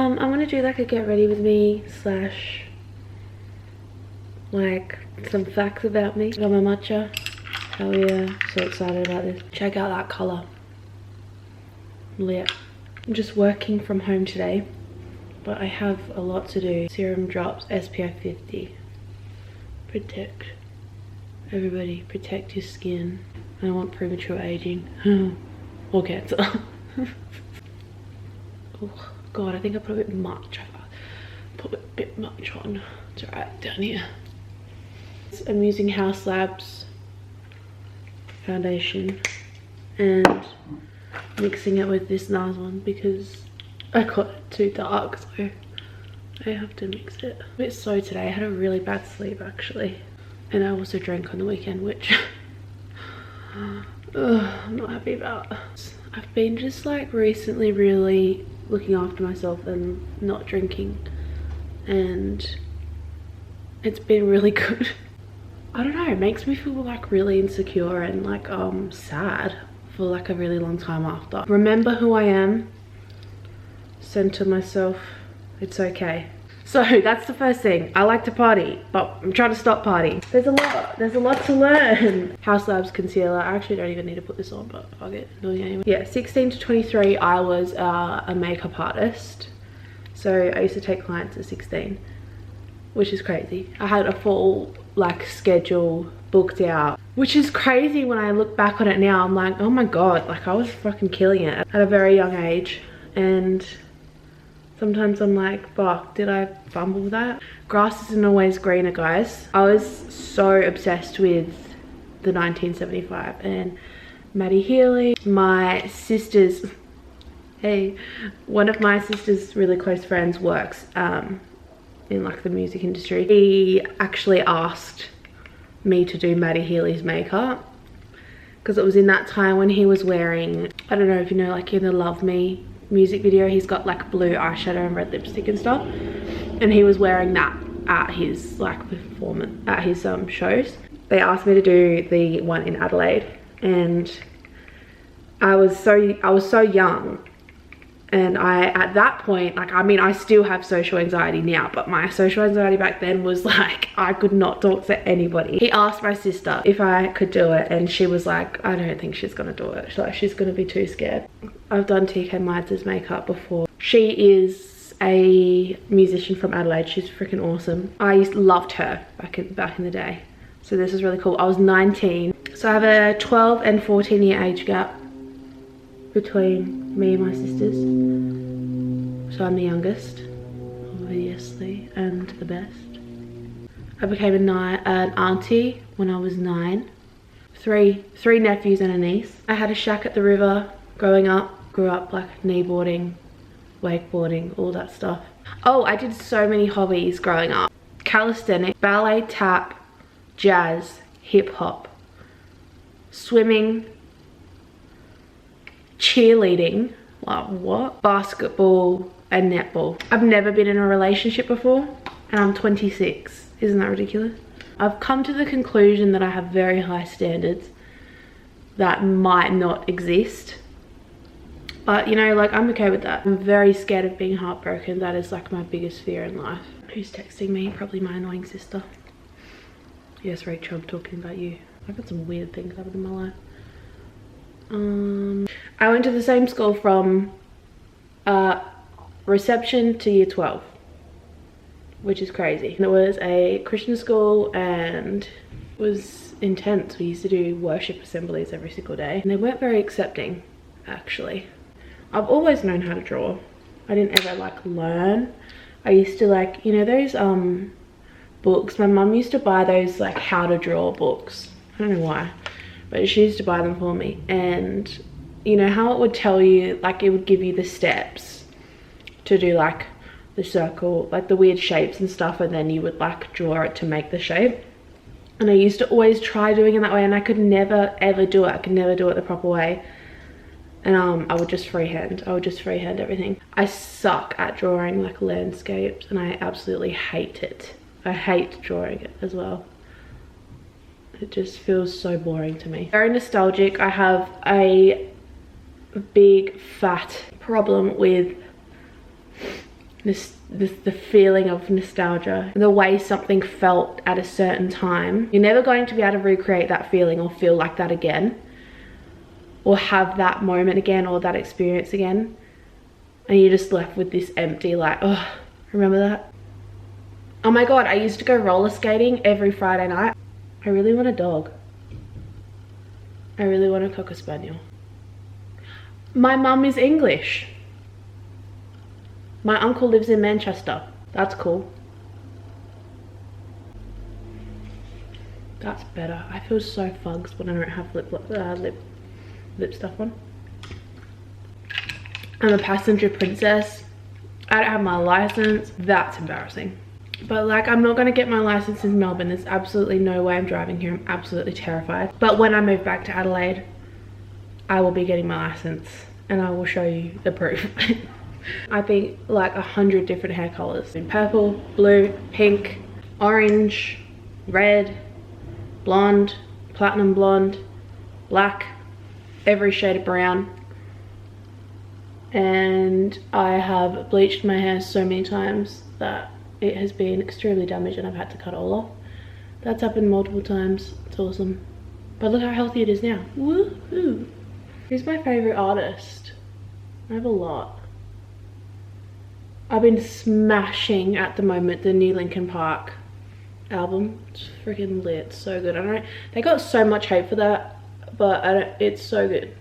I'm gonna do like a get ready with me slash like some facts about me. Got my matcha. Hell yeah, so excited about this. Check out that color. Lit. I'm just working from home today, but I have a lot to do. Serum drops, SPF 50. Protect. Everybody, protect your skin. I don't want premature aging. Or cancer. Oh god, I think I put a bit much. I put a bit much on. It's alright, down here. I'm using Haus Labs foundation and mixing it with this NARS one because I got it too dark, so I have to mix it. A bit slow today. I had a really bad sleep actually, and I also drank on the weekend, which I'm not happy about. I've been just like recently really looking after myself and not drinking, and it's been really good. I don't know, it makes me feel like really insecure and like sad for like a really long time after. Remember who I am, center myself, it's okay. So that's the first thing. I like to party, but I'm trying to stop partying. There's a lot to learn. Haus Labs concealer. I actually don't even need to put this on, but fuck it, doing it anyway. Yeah, 16 to 23, I was a makeup artist. So I used to take clients at 16, which is crazy. I had a full like schedule booked out, which is crazy when I look back on it now. I'm like, oh my god, like I was fucking killing it at a very young age, and sometimes I'm like, fuck, did I fumble that? Grass isn't always greener, guys. I was so obsessed with the 1975 and Maddie Healy. My sister's, hey, one of my sister's really close friends works in like the music industry. He actually asked me to do Maddie Healy's makeup because it was in that time when he was wearing, I don't know if you know, like in the Love Me music video, he's got like blue eyeshadow and red lipstick and stuff, and he was wearing that at his like performance, at his shows. They asked me to do the one in Adelaide, and I was so young, and at that point, like, I mean, I still have social anxiety now, but my social anxiety back then was like, I could not talk to anybody. He asked my sister if I could do it, and she was like, I don't think she's gonna do it. She's gonna be too scared. I've done TK Mides' makeup before. She is a musician from Adelaide. She's freaking awesome. I loved her back in the day. So this is really cool. I was 19. So I have a 12 and 14 year age gap between me and my sisters. So I'm the youngest, obviously, and the best. I became an auntie when I was 9. Three nephews and a niece. I had a shack at the river growing up. Grew up like kneeboarding, wakeboarding, all that stuff. Oh, I did so many hobbies growing up. Calisthenics, ballet, tap, jazz, hip hop, swimming, cheerleading, like what? Basketball and netball. I've never been in a relationship before, and I'm 26. Isn't that ridiculous? I've come to the conclusion that I have very high standards that might not exist. But you know, like, I'm okay with that. I'm very scared of being heartbroken. That is like my biggest fear in life. Who's texting me? Probably my annoying sister. Yes, Rachel, I'm talking about you. I've got some weird things happen in my life. I went to the same school from reception to year 12, which is crazy. And it was a Christian school and it was intense. We used to do worship assemblies every single day, and they weren't very accepting, actually. I've always known how to draw. I didn't ever like learn. I used to like, you know, those books. My mum used to buy those like how to draw books. I don't know why, but she used to buy them for me. And you know how it would tell you, like it would give you the steps to do like the circle, like the weird shapes and stuff, and then you would like draw it to make the shape. And I used to always try doing it that way, and I could never ever do it. I could never do it the proper way. And I would just freehand. I would just freehand everything. I suck at drawing like landscapes, and I absolutely hate it. I hate drawing it as well. It just feels so boring to me. Very nostalgic. I have a big fat problem with the feeling of nostalgia, the way something felt at a certain time. You're never going to be able to recreate that feeling or feel like that again, or have that moment again, or that experience again, and you're just left with this empty, like, oh, remember that? Oh my god, I used to go roller skating every Friday night. I really want a dog. I really want a Cocker Spaniel. My mum is English. My uncle lives in Manchester. That's cool. That's better. I feel so fugs when I don't have lip stuff on. I'm a passenger princess. I don't have my license. That's embarrassing. But like, I'm not gonna get my license in Melbourne. There's absolutely no way I'm driving here. I'm absolutely terrified. But when I move back to Adelaide, I will be getting my license and I will show you the proof. I think like 100 different hair colors. In purple, blue, pink, orange, red, blonde, platinum blonde, black, every shade of brown. And I have bleached my hair so many times that it has been extremely damaged and I've had to cut it all off. That's happened multiple times. It's awesome. But look how healthy it is now. Woohoo! Who's my favorite artist? I have a lot. I've been smashing at the moment the new Linkin Park album. It's freaking lit. It's so good. I don't know, they got so much hate for that, but it's so good.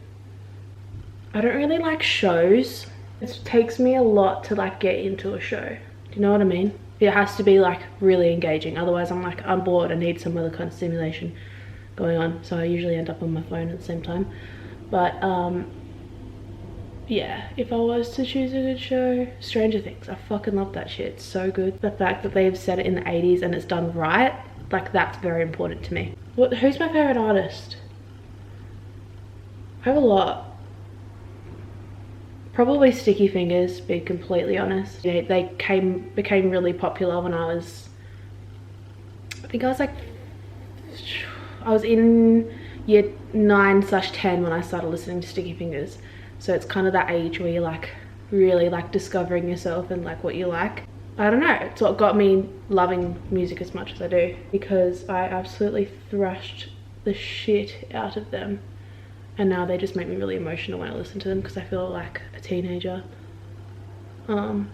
I don't really like shows. It takes me a lot to like get into a show. Do you know what I mean? It has to be like really engaging. Otherwise I'm bored. I need some other kind of stimulation going on. So I usually end up on my phone at the same time. But yeah, if I was to choose a good show, Stranger Things. I fucking love that shit. It's so good. The fact that they've set it in the 80s and it's done right, like that's very important to me. Who's my favorite artist? I have a lot. Probably Sticky Fingers, to be completely honest. They became really popular when I was, I think I was like, I was in year 9/10 when I started listening to Sticky Fingers. So it's kind of that age where you're like really like discovering yourself and like what you like. I don't know, it's what got me loving music as much as I do, because I absolutely thrashed the shit out of them. And now they just make me really emotional when I listen to them because I feel like a teenager. And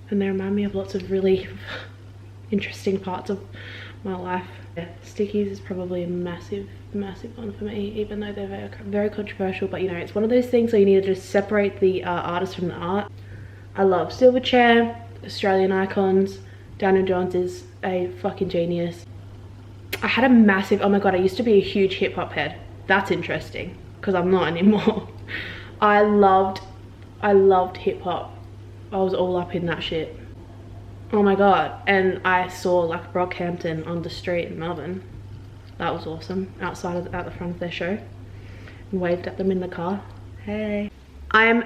they remind me of lots of really interesting parts of my life. Yeah, Stickies is probably a massive one for me, even though they're very controversial. But you know, it's one of those things where you need to just separate the artist from the art. I love Silverchair, Australian Icons. Daniel Johns is a fucking genius. I had a massive, oh my god, I used to be a huge hip hop head. That's interesting, because I'm not anymore. I loved hip hop. I was all up in that shit. Oh my god. And I saw like Brockhampton on the street in Melbourne. That was awesome. At the front of their show. And waved at them in the car. Hey. I am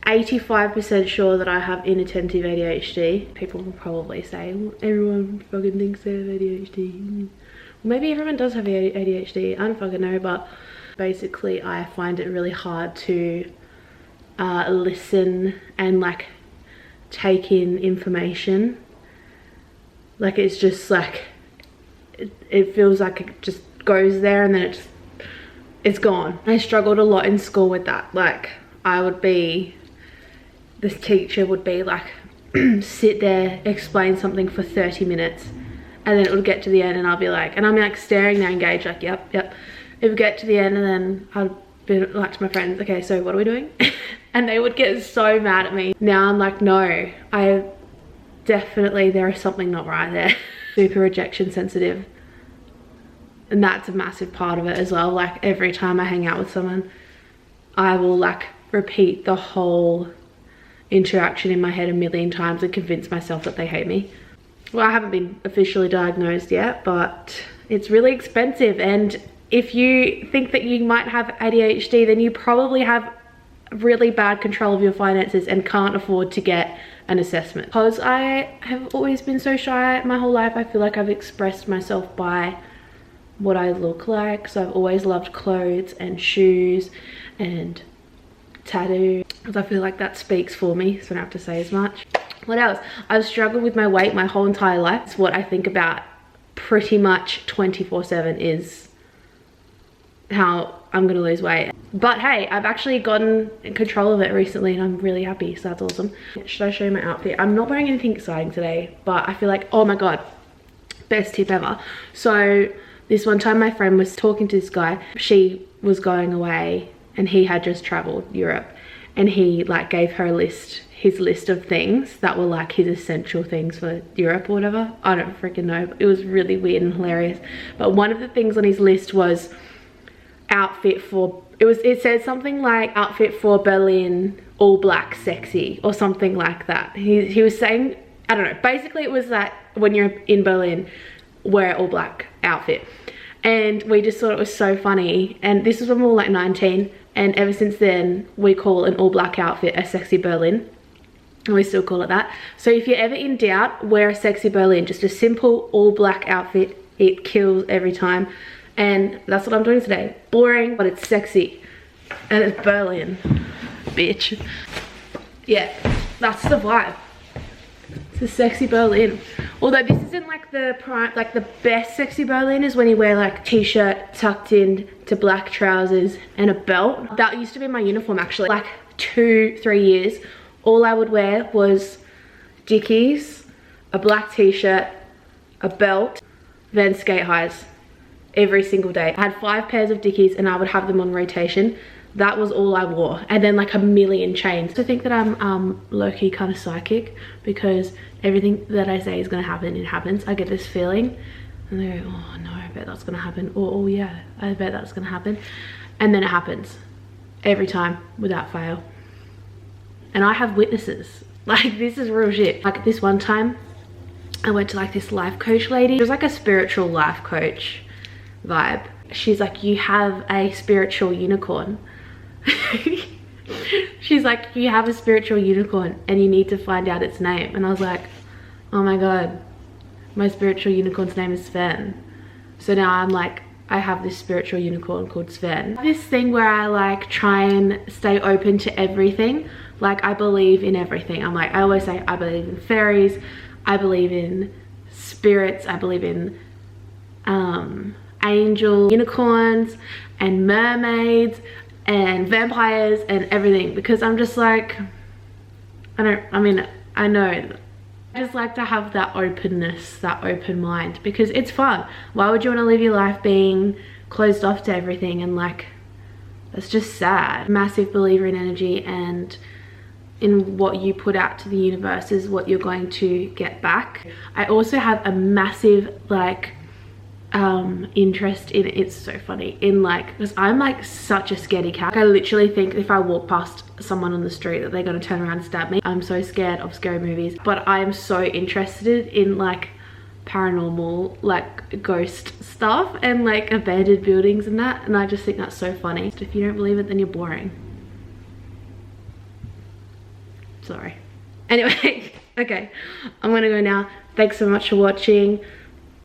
85% sure that I have inattentive ADHD. People will probably say, well, everyone fucking thinks they have ADHD. Well, maybe everyone does have ADHD. I don't fucking know, but basically I find it really hard to listen and like take in information. Like it's just like it feels like it just goes there and then it's gone. I struggled a lot in school with that. Like this teacher would be like sit there, explain something for 30 minutes, and then it would get to the end and I'll be like, and I'm like staring there engaged, like yep. It would get to the end and then I'd be like to my friends, okay, so what are we doing? And they would get so mad at me. Now I'm like, no, there is something not right there. Super rejection sensitive. And that's a massive part of it as well. Like every time I hang out with someone, I will like repeat the whole interaction in my head a million times and convince myself that they hate me. Well, I haven't been officially diagnosed yet, but it's really expensive. And if you think that you might have ADHD, then you probably have really bad control of your finances and can't afford to get an assessment. Because I have always been so shy my whole life, I feel like I've expressed myself by what I look like. So I've always loved clothes and shoes and tattoos, because I feel like that speaks for me, so I don't have to say as much. What else? I've struggled with my weight my whole entire life. It's what I think about pretty much 24/7 is how I'm gonna lose weight. But hey, I've actually gotten in control of it recently and I'm really happy, so that's awesome. Should I show you my outfit? I'm not wearing anything exciting today, but I feel like, oh my god, best tip ever. So this one time my friend was talking to this guy. She was going away and he had just traveled Europe, and he like gave her a list, his list of things that were like his essential things for Europe or whatever. I don't freaking know. It was really weird and hilarious. But one of the things on his list was outfit for, it said something like outfit for Berlin, all black sexy or something like that. He was saying, I don't know, basically it was that when you're in Berlin, wear all black outfit. And we just thought it was so funny. And this is when we were like 19, and ever since then we call an all black outfit a sexy Berlin, and we still call it that. So if you're ever in doubt, wear a sexy Berlin, just a simple all black outfit. It kills every time. And that's what I'm doing today. Boring, but it's sexy. And it's Berlin, bitch. Yeah, that's the vibe. It's a sexy Berlin. Although this isn't like the prime, like the best sexy Berlin is when you wear like t-shirt tucked in to black trousers and a belt. That used to be my uniform actually. Like 2-3 years, all I would wear was Dickies, a black t-shirt, a belt, then skate highs. Every single day. I had 5 pairs of Dickies and I would have them on rotation. That was all I wore. And then like a million chains. I think that I'm low-key kind of psychic, because everything that I say is gonna happen, it happens. I get this feeling and they go, oh no, I bet that's gonna happen. Or oh yeah, I bet that's gonna happen. And then it happens every time without fail. And I have witnesses. Like, this is real shit. Like this one time I went to like this life coach lady. It was like a spiritual life coach vibe. She's like, you have a spiritual unicorn. She's like, you have a spiritual unicorn and you need to find out its name. And I was like, oh my god, my spiritual unicorn's name is Sven. So now I'm like, I have this spiritual unicorn called Sven. This thing where I like try and stay open to everything. Like, I believe in everything. I'm like, I always say I believe in fairies, I believe in spirits, I believe in angel unicorns and mermaids and vampires and everything, because I'm just like, I know I just like to have that openness, that open mind, because it's fun. Why would you want to live your life being closed off to everything? And like, that's just sad. Massive believer in energy, and in what you put out to the universe is what you're going to get back. I also have a massive like interest in, it's so funny, in like, because I'm like such a scaredy cat. Like, I literally think if I walk past someone on the street that they're gonna turn around and stab me. I'm so scared of scary movies, but I am so interested in like paranormal, like ghost stuff and like abandoned buildings and that, and I just think that's so funny. If you don't believe it, then you're boring. Sorry. Anyway, okay, I'm gonna go now. Thanks so much for watching.